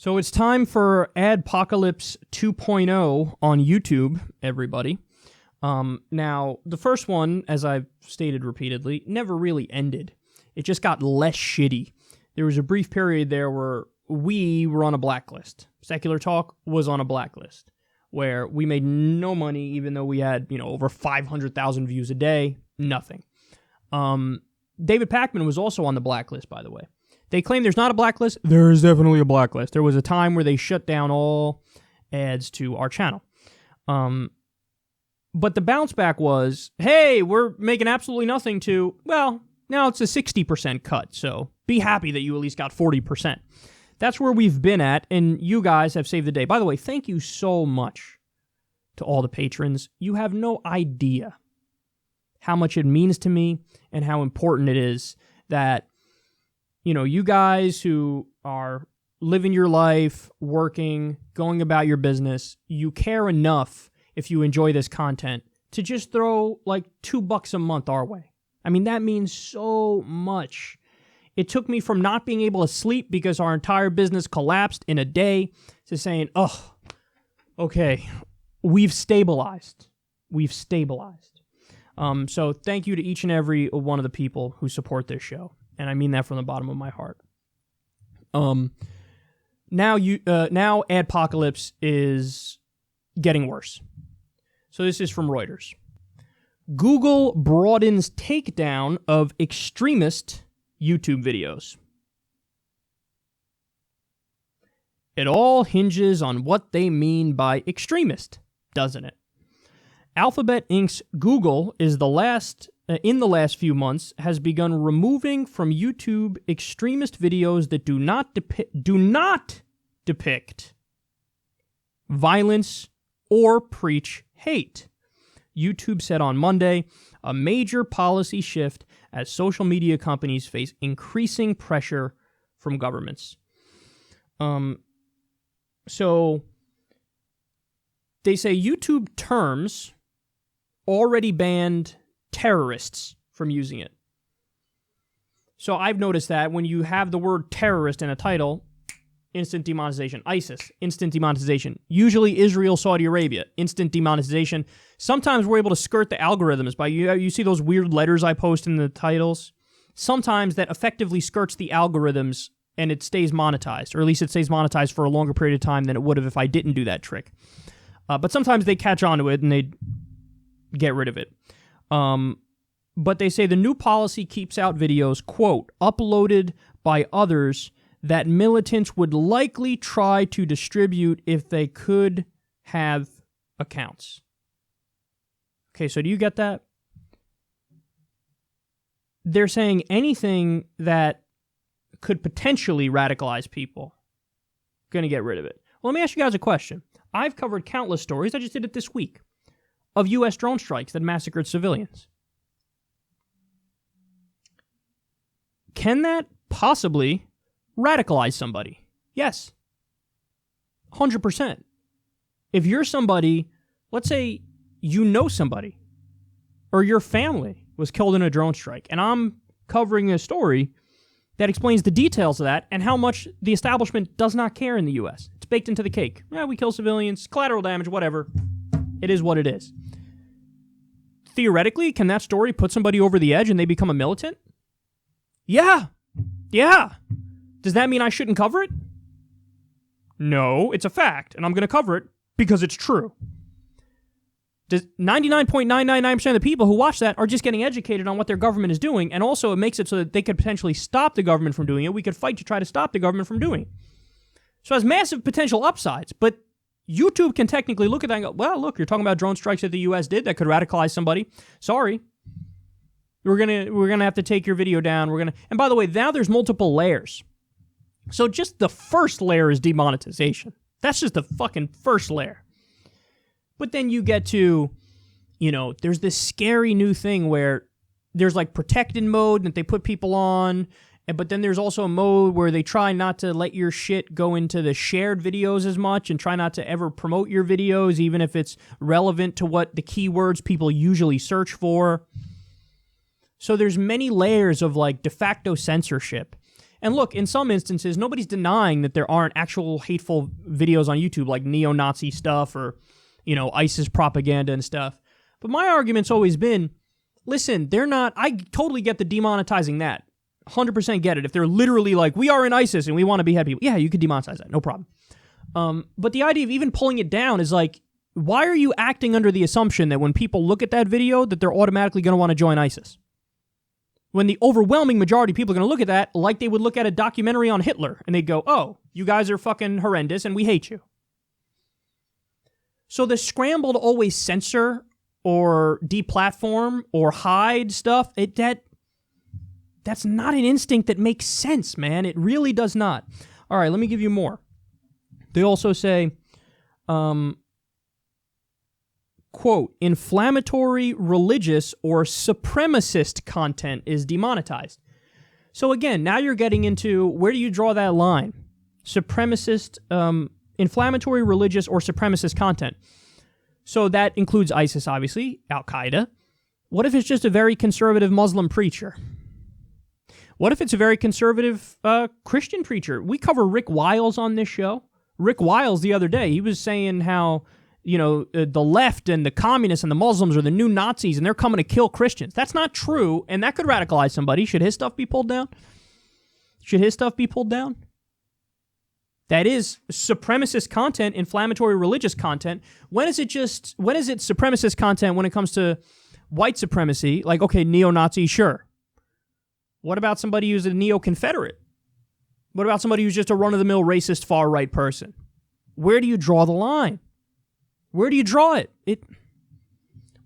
So it's time for Adpocalypse 2.0 on YouTube, everybody. Now, the first one, as I've stated repeatedly, never really ended. It just got less shitty. There was a brief period there where we were on a blacklist. Secular Talk was on a blacklist, where we made no money, even though we had, over 500,000 views a day. Nothing. David Pakman was also on the blacklist, by the way. They claim there's not a blacklist. There is definitely a blacklist. There was a time where they shut down all ads to our channel. But the bounce back was, hey, we're making absolutely nothing to, well, now it's a 60% cut, so be happy that you at least got 40%. That's where we've been at, and you guys have saved the day. By the way, thank you so much to all the patrons. You have no idea how much it means to me and how important it is that, you guys who are living your life, working, going about your business, you care enough if you enjoy this content to just throw like $2 a month our way. I mean, that means so much. It took me from not being able to sleep because our entire business collapsed in a day to saying, oh, okay, we've stabilized. So thank you to each and every one of the people who support this show. And I mean that from the bottom of my heart. Now Adpocalypse is getting worse. So this is from Reuters. Google broadens takedown of extremist YouTube videos. It all hinges on what they mean by extremist, doesn't it? Alphabet Inc.'s Google is in the last few months has begun removing from YouTube extremist videos that do not depict violence or preach hate. YouTube said on Monday, a major policy shift as social media companies face increasing pressure from governments. So they say YouTube terms already banned terrorists from using it. So I've noticed that when you have the word terrorist in a title, instant demonetization. ISIS, instant demonetization. Usually Israel, Saudi Arabia, instant demonetization. Sometimes we're able to skirt the algorithms by, you see those weird letters I post in the titles? Sometimes that effectively skirts the algorithms and it stays monetized, or at least it stays monetized for a longer period of time than it would have if I didn't do that trick. But sometimes they catch on to it and they get rid of it. But they say the new policy keeps out videos, quote, uploaded by others that militants would likely try to distribute if they could have accounts. Okay, so do you get that? They're saying anything that could potentially radicalize people, going to get rid of it. Well, let me ask you guys a question. I've covered countless stories, I just did it this week, of U.S. drone strikes that massacred civilians. Can that possibly radicalize somebody? Yes. 100%. If you're somebody, let's say you know somebody, or your family was killed in a drone strike, and I'm covering a story that explains the details of that and how much the establishment does not care in the U.S. It's baked into the cake. Yeah, we kill civilians, collateral damage, whatever. It is what it is. Theoretically, can that story put somebody over the edge and they become a militant? Yeah. Does that mean I shouldn't cover it? No, it's a fact, and I'm going to cover it because it's true. 99.999% of the people who watch that are just getting educated on what their government is doing, and also it makes it so that they could potentially stop the government from doing it. We could fight to try to stop the government from doing it. So it has massive potential upsides, but YouTube can technically look at that and go, well, look, you're talking about drone strikes that the U.S. did that could radicalize somebody. Sorry. We're gonna have to take your video down. And by the way, now there's multiple layers. So just the first layer is demonetization. That's just the fucking first layer. But then you get to, there's this scary new thing where there's like protected mode that they put people on, but then there's also a mode where they try not to let your shit go into the shared videos as much and try not to ever promote your videos, even if it's relevant to what the keywords people usually search for. So there's many layers of like de facto censorship. And look, in some instances, nobody's denying that there aren't actual hateful videos on YouTube like neo-Nazi stuff or, ISIS propaganda and stuff. But my argument's always been, listen, they're not, I totally get the demonetizing that. 100% get it. If they're literally like, we are in ISIS and we want to behead people, yeah, you could demonetize that, no problem. But the idea of even pulling it down is like, why are you acting under the assumption that when people look at that video that they're automatically going to want to join ISIS? When the overwhelming majority of people are going to look at that like they would look at a documentary on Hitler, and they'd go, oh, you guys are fucking horrendous and we hate you. So the scramble to always censor or deplatform or hide stuff, that's not an instinct that makes sense, man. It really does not. All right, let me give you more. They also say, quote, inflammatory, religious, or supremacist content is demonetized. So again, now you're getting into, where do you draw that line? Supremacist, inflammatory, religious, or supremacist content. So that includes ISIS, obviously, Al-Qaeda. What if it's just a very conservative Muslim preacher? What if it's a very conservative Christian preacher? We cover Rick Wiles on this show. Rick Wiles the other day, he was saying how, the left and the communists and the Muslims are the new Nazis and they're coming to kill Christians. That's not true, and that could radicalize somebody. Should his stuff be pulled down? That is supremacist content, inflammatory religious content. When is it supremacist content when it comes to white supremacy? Like, okay, neo-Nazi, sure. What about somebody who's a neo-Confederate? What about somebody who's just a run-of-the-mill racist far-right person? Where do you draw the line? Where do you draw it?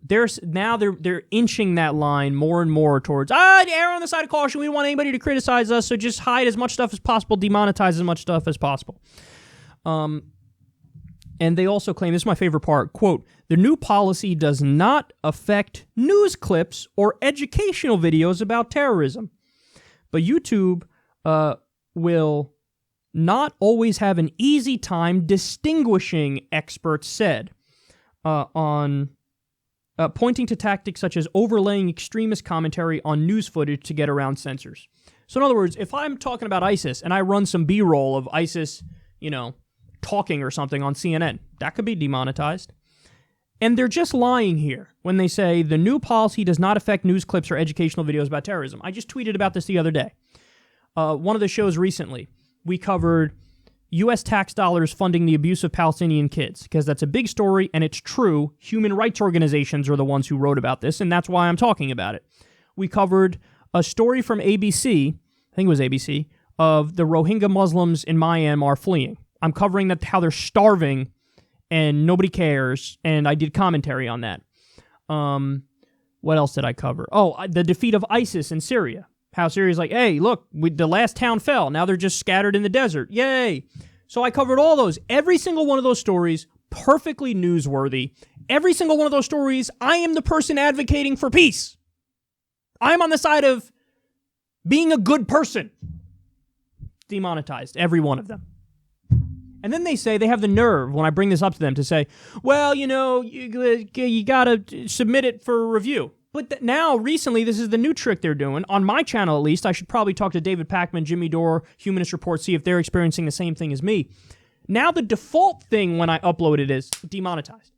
They're inching that line more and more towards, err on the side of caution. We don't want anybody to criticize us, so just hide as much stuff as possible, demonetize as much stuff as possible. And they also claim, this is my favorite part, quote, the new policy does not affect news clips or educational videos about terrorism. But YouTube will not always have an easy time distinguishing, experts said, on pointing to tactics such as overlaying extremist commentary on news footage to get around censors. So in other words, if I'm talking about ISIS and I run some B-roll of ISIS, talking or something on CNN, that could be demonetized. And they're just lying here when they say the new policy does not affect news clips or educational videos about terrorism. I just tweeted about this the other day. One of the shows recently, we covered U.S. tax dollars funding the abuse of Palestinian kids, because that's a big story, and it's true. Human rights organizations are the ones who wrote about this, and that's why I'm talking about it. We covered a story from ABC, I think it was ABC, of the Rohingya Muslims in Myanmar fleeing. I'm covering how they're starving, and nobody cares, and I did commentary on that. What else did I cover? Oh, the defeat of ISIS in Syria. How Syria's like, hey, look, the last town fell. Now they're just scattered in the desert. Yay. So I covered all those. Every single one of those stories, perfectly newsworthy. Every single one of those stories, I am the person advocating for peace. I'm on the side of being a good person. Demonetized, every one of them. And then they say, they have the nerve, when I bring this up to them, to say, well, you got to submit it for review. But now, recently, this is the new trick they're doing. On my channel, at least, I should probably talk to David Pakman, Jimmy Dore, Humanist Report, see if they're experiencing the same thing as me. Now, the default thing when I upload it is demonetized.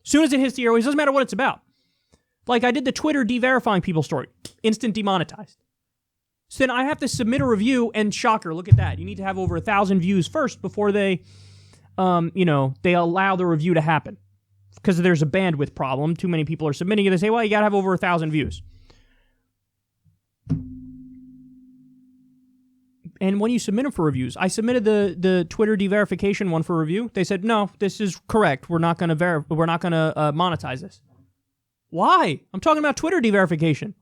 As soon as it hits the airwaves, it doesn't matter what it's about. Like I did the Twitter de-verifying people story. Instant demonetized. So then I have to submit a review, and shocker, look at that. You need to have over 1,000 views first before they allow the review to happen. Because there's a bandwidth problem. Too many people are submitting it. They say, well, you got to have over 1,000 views. And when you submit them for reviews, I submitted the Twitter de-verification one for review. They said, no, this is correct. We're not going to monetize this. Why? I'm talking about Twitter de-verification.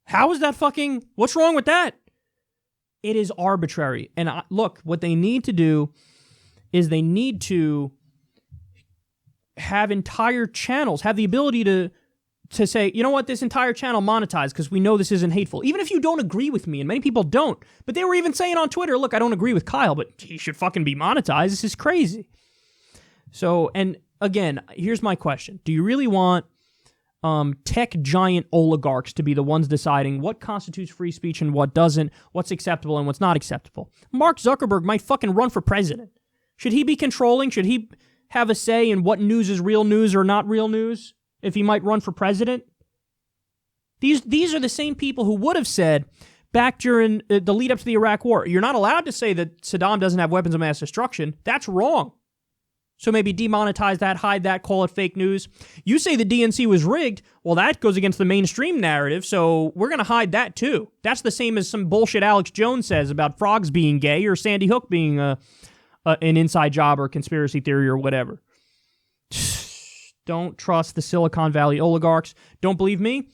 How is that fucking... What's wrong with that? It is arbitrary. And look, what they need to do is they need to have entire channels, have the ability to say, you know what, this entire channel monetized because we know this isn't hateful. Even if you don't agree with me, and many people don't. But they were even saying on Twitter, look, I don't agree with Kyle, but he should fucking be monetized. This is crazy. So, and again, here's my question. Do you really want tech giant oligarchs to be the ones deciding what constitutes free speech and what doesn't, what's acceptable and what's not acceptable. Mark Zuckerberg might fucking run for president. Should he be controlling? Should he have a say in what news is real news or not real news if he might run for president? These are the same people who would have said back during the lead up to the Iraq War, you're not allowed to say that Saddam doesn't have weapons of mass destruction. That's wrong. So maybe demonetize that, hide that, call it fake news. You say the DNC was rigged. Well, that goes against the mainstream narrative, so we're going to hide that too. That's the same as some bullshit Alex Jones says about frogs being gay or Sandy Hook being an inside job or conspiracy theory or whatever. Don't trust the Silicon Valley oligarchs. Don't believe me?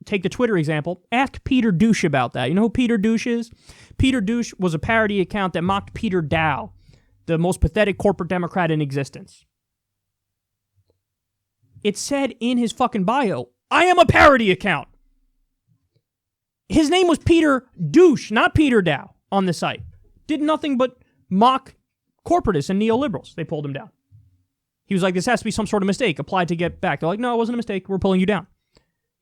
Take the Twitter example. Ask Peter Douche about that. You know who Peter Douche is? Peter Douche was a parody account that mocked Peter Dow, the most pathetic corporate Democrat in existence. It said in his fucking bio, I am a parody account. His name was Peter Douche, not Peter Dow, on the site. Did nothing but mock corporatists and neoliberals. They pulled him down. He was like, this has to be some sort of mistake applied to get back. They're like, no, it wasn't a mistake. We're pulling you down.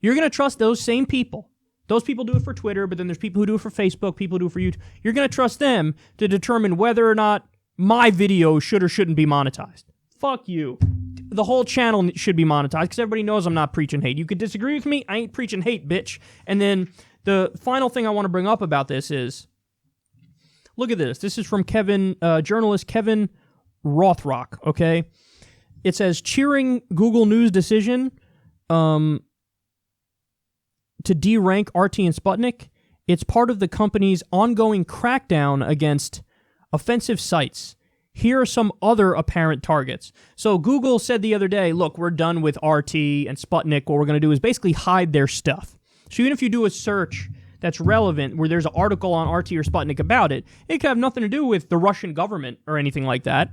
You're going to trust those same people. Those people do it for Twitter, but then there's people who do it for Facebook, people who do it for YouTube. You're going to trust them to determine whether or not my video should or shouldn't be monetized. Fuck you. The whole channel should be monetized because everybody knows I'm not preaching hate. You could disagree with me. I ain't preaching hate, bitch. And then the final thing I want to bring up about this is, look at this. This is from journalist Kevin Rothrock, okay? It says, cheering Google News decision to de-rank RT and Sputnik. It's part of the company's ongoing crackdown against offensive sites. Here are some other apparent targets. So Google said the other day, look, we're done with RT and Sputnik. What we're going to do is basically hide their stuff. So even if you do a search that's relevant, where there's an article on RT or Sputnik about it, it could have nothing to do with the Russian government or anything like that.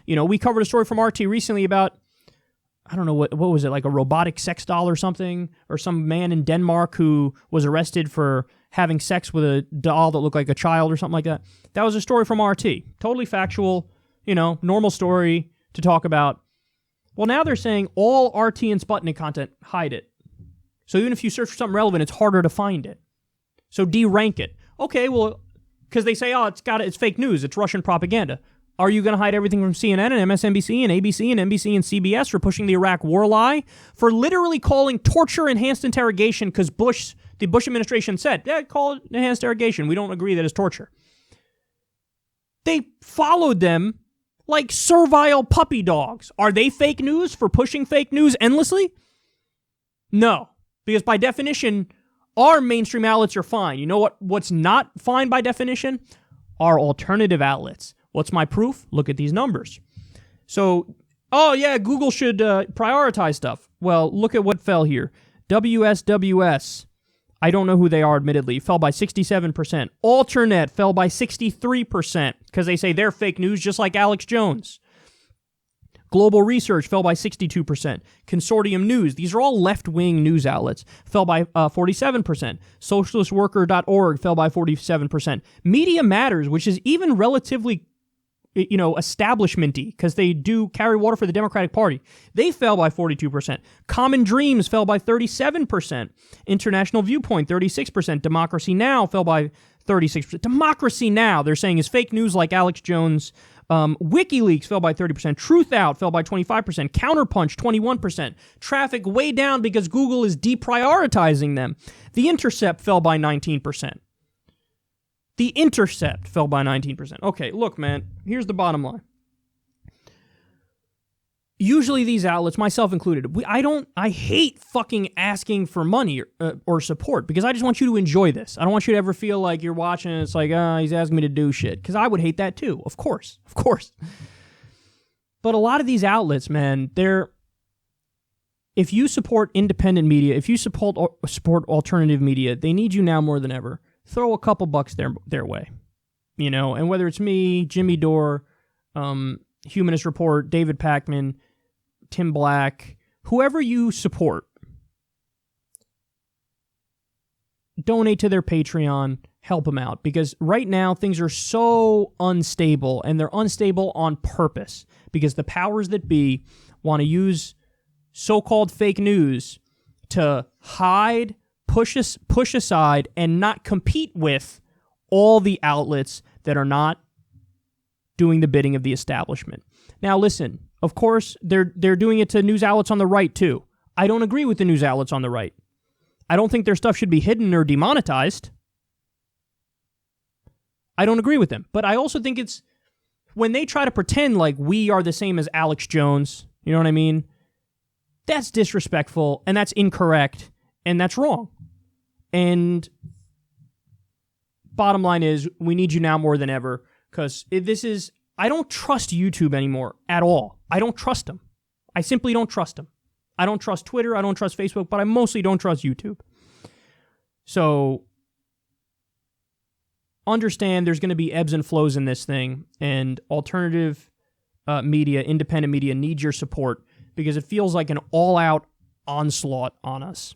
You know, we covered a story from RT recently about, I don't know, what was it, like a robotic sex doll or something? Or some man in Denmark who was arrested for having sex with a doll that looked like a child or something like that. That was a story from RT. Totally factual, you know, normal story to talk about. Well, now they're saying all RT and Sputnik content, hide it. So even if you search for something relevant, it's harder to find it. So de-rank it. Okay, well, because they say, oh, it's fake news, it's Russian propaganda. Are you going to hide everything from CNN and MSNBC and ABC and NBC and CBS for pushing the Iraq war lie? For literally calling torture enhanced interrogation because the Bush administration said, yeah, call it enhanced interrogation. We don't agree that it's torture. They followed them like servile puppy dogs. Are they fake news for pushing fake news endlessly? No, because by definition, our mainstream outlets are fine. You know what's not fine by definition? Our alternative outlets. What's my proof? Look at these numbers. So, oh yeah, Google should prioritize stuff. Well, look at what fell here. WSWS, I don't know who they are, admittedly, fell by 67%. Alternet fell by 63% because they say they're fake news just like Alex Jones. Global Research fell by 62%. Consortium News, these are all left-wing news outlets, fell by 47%. Socialistworker.org fell by 47%. Media Matters, which is even relatively, you know, establishment-y, because they do carry water for the Democratic Party, they fell by 42%. Common Dreams fell by 37%. International Viewpoint, 36%. Democracy Now! Fell by 36%. Democracy Now! They're saying is fake news like Alex Jones. WikiLeaks fell by 30%. Truth Out fell by 25%. Counterpunch, 21%. Traffic way down because Google is deprioritizing them. The Intercept fell by 19%. The Intercept fell by 19%. Okay, look, man, here's the bottom line. Usually these outlets, myself included, I hate fucking asking for money or support because I just want you to enjoy this. I don't want you to ever feel like you're watching and it's like, he's asking me to do shit. Because I would hate that too, of course. But a lot of these outlets, man, if you support independent media, if you support alternative media, they need you now more than ever. Throw a couple bucks their way, you know, and whether it's me, Jimmy Dore, Humanist Report, David Pakman, Tim Black, whoever you support, donate to their Patreon, help them out, because right now things are so unstable, and they're unstable on purpose, because the powers that be want to use so-called fake news to hide, push aside, and not compete with all the outlets that are not doing the bidding of the establishment. Now, listen, of course, they're doing it to news outlets on the right, too. I don't agree with the news outlets on the right. I don't think their stuff should be hidden or demonetized. I don't agree with them. But I also think it's when they try to pretend like we are the same as Alex Jones, you know what I mean? That's disrespectful, and that's incorrect, and that's wrong. And bottom line is, we need you now more than ever, because I don't trust YouTube anymore at all. I don't trust them. I simply don't trust them. I don't trust Twitter, I don't trust Facebook, but I mostly don't trust YouTube. So understand there's going to be ebbs and flows in this thing, and alternative media, independent media needs your support because it feels like an all-out onslaught on us.